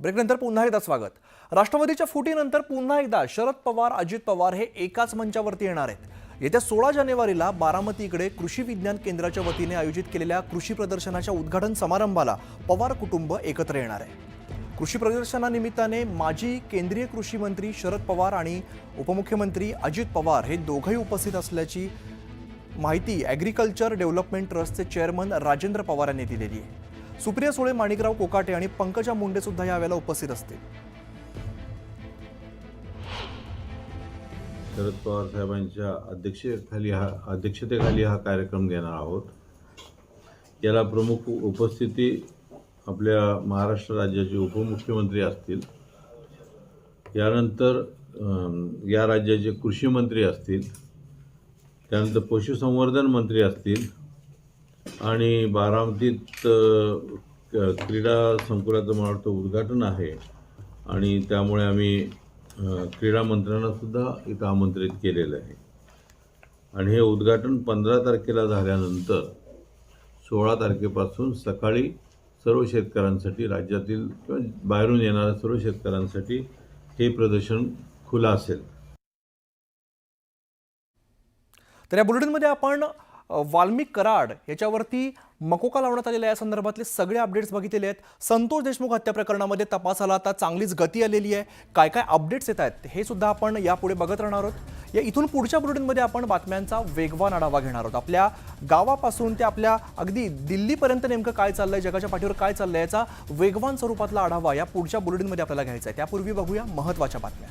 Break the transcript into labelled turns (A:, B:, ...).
A: ब्रेकनंतर पुन्हा एकदा स्वागत। राष्ट्रवादीच्या फुटीनंतर पुन्हा एकदा शरद पवार अजित पवार हे एकाच मंचावरती येणार आहेत। येत्या 16 जानेवारीला बारामतीकडे कृषी विज्ञान केंद्राच्या वतीने आयोजित केलेल्या कृषी प्रदर्शनाच्या उद्घाटन समारंभाला पवार कुटुंब एकत्र येणार आहे। कृषी प्रदर्शनानिमित्ताने माजी केंद्रीय कृषी मंत्री शरद पवार आणि उपमुख्यमंत्री अजित पवार हे दोघेही उपस्थित असल्याची माहिती ॲग्रिकल्चर डेव्हलपमेंट ट्रस्टचे चेअरमन राजेंद्र पवार यांनी दिलेली आहे। सुप्रिया सुळे, माणिकराव कोकाटे आणि पंकजा मुंडे सुद्धा यावेळेला उपस्थित असतील।
B: शरद पवार साहेबांच्या अध्यक्षतेखाली हा कार्यक्रम घेणार आहोत। याला प्रमुख उपस्थिती आपल्या महाराष्ट्र राज्याचे उपमुख्यमंत्री असतील, यानंतर या राज्याचे कृषी मंत्री असतील, त्यानंतर पशुसंवर्धन मंत्री असतील आणि बारामतीत क्रीडा संकुलाचं मला वाटतं उद्घाटन आहे आणि त्यामुळे आम्ही क्रीडा मंत्र्यांना सुद्धा इथं आमंत्रित केलेलं आहे। आणि हे उद्घाटन 15 तारखेला झाल्यानंतर 16 तारखेपासून सकाळी सर्व शेतकऱ्यांसाठी, राज्यातील किंवा बाहेरून येणाऱ्या सर्व शेतकऱ्यांसाठी हे प्रदर्शन खुलं असेल।
A: तर या बुलेटिनमध्ये आपण वाल्मिक कराड याच्यावरती मकोका लावण्यात आलेल्या या संदर्भातले सगळे अपडेट्स बघितलेले आहेत। संतोष देशमुख हत्या प्रकरणामध्ये तपासाला आता चांगलीच गती आलेली आहे। काय काय अपडेट्स येत आहेत हे सुद्धा आपण यापुढे बघत राहणार आहोत। या इथून पुढच्या बुलेटिनमध्ये आपण बातम्यांचा वेगवान आढावा घेणार आहोत। आपल्या गावापासून ते आपल्या अगदी दिल्लीपर्यंत नेमकं काय चाललंय, जगाच्या पाठीवर काय चाललंय याचा वेगवान स्वरूपातला आढावा या पुढच्या बुलेटिनमध्ये आपल्याला घ्यायचा आहे। त्यापूर्वी बघूया महत्त्वाच्या बातम्या।